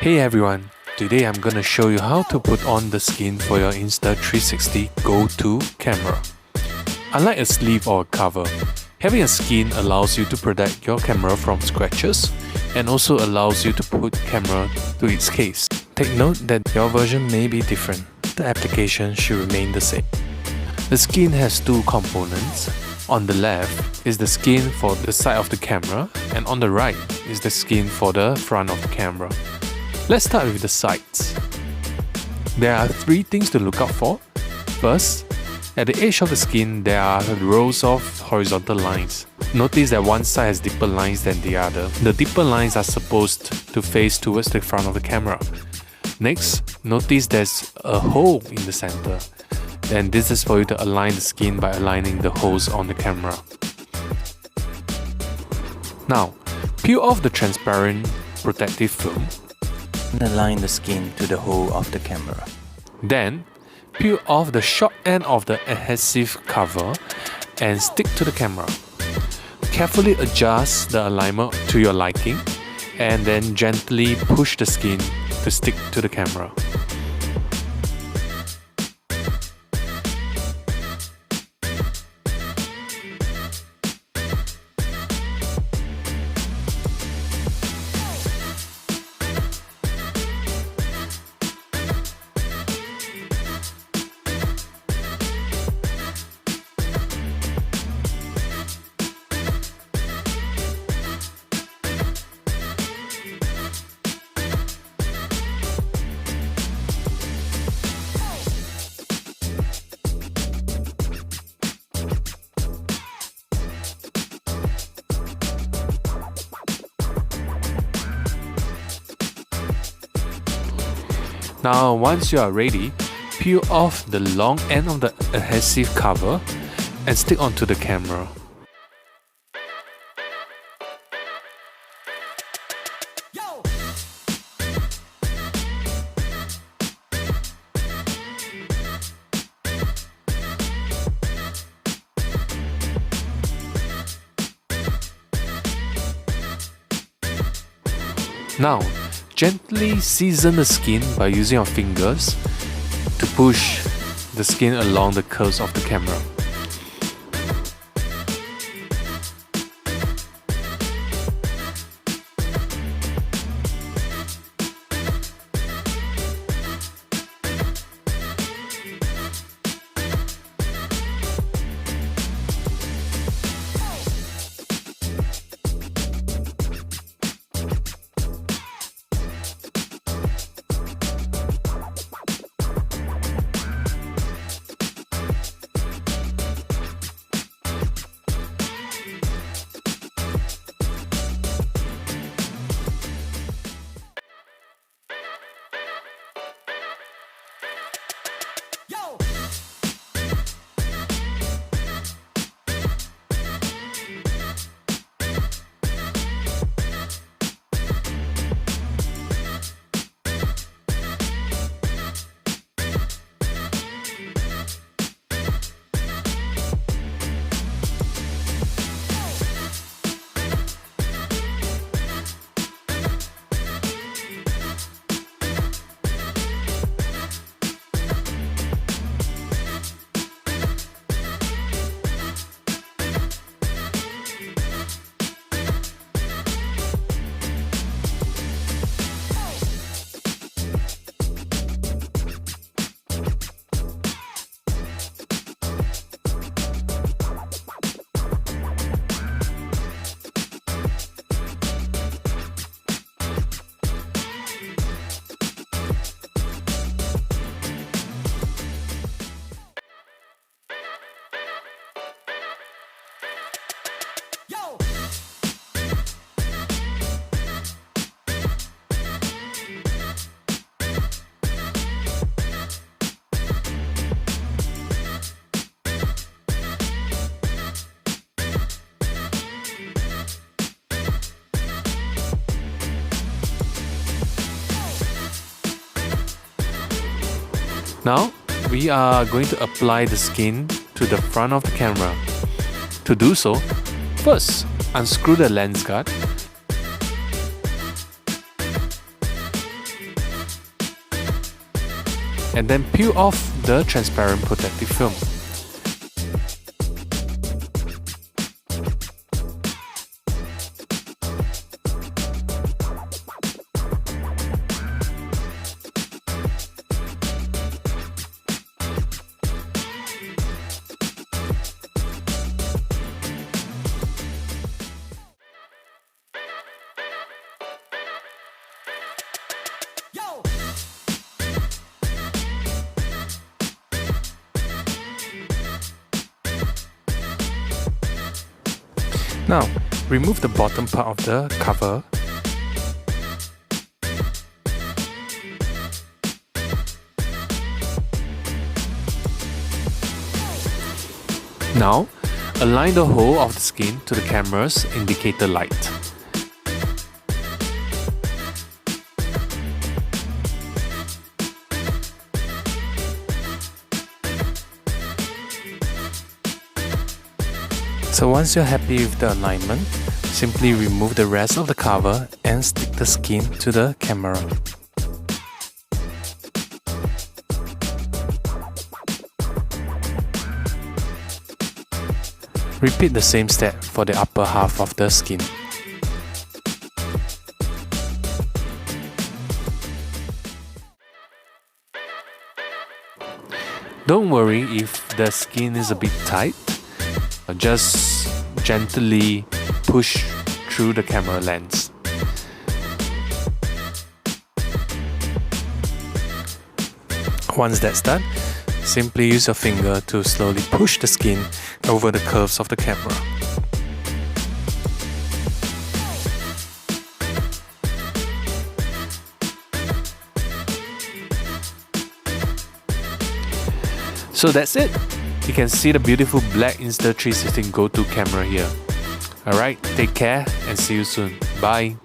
Hey everyone, today I'm gonna show you how to put on the skin for your Insta360 Go 2 camera. Unlike a sleeve or a cover, having a skin allows you to protect your camera from scratches and also allows you to put camera to its case. Take note that your version may be different. The application should remain the same. The skin has two components. On the left is the skin for the side of the camera, and on the right is the skin for the front of the camera. Let's start with the sides. There are three things to look out for. First, at the edge of the skin there are rows of horizontal lines. Notice that one side has deeper lines than the other. The deeper lines are supposed to face towards the front of the camera. Next, notice there's a hole in the center. Then this is for you to align the skin by aligning the holes on the camera. Now, peel off the transparent protective film. Align the skin to the hole of the camera. Then, peel off the short end of the adhesive cover and stick to the camera. Carefully adjust the alignment to your liking and then gently push the skin to stick to the camera. Now, once you are ready, peel off the long end of the adhesive cover and stick onto the camera. Now, gently season the skin by using your fingers to push the skin along the curves of the camera. Now, we are going to apply the skin to the front of the camera. To do so, first, unscrew the lens guard. and then peel off the transparent protective film. Now, remove the bottom part of the cover. Now, align the whole of the skin to the camera's indicator light. So once you're happy with the alignment, simply remove the rest of the cover and stick the skin to the camera. Repeat the same step for the upper half of the skin. Don't worry if the skin is a bit tight. Just gently push through the camera lens. Once that's done, simply use your finger to slowly push the skin over the curves of the camera. So that's it. You can see the beautiful black Insta360 Go 2 camera here. Alright, take care and see you soon. Bye.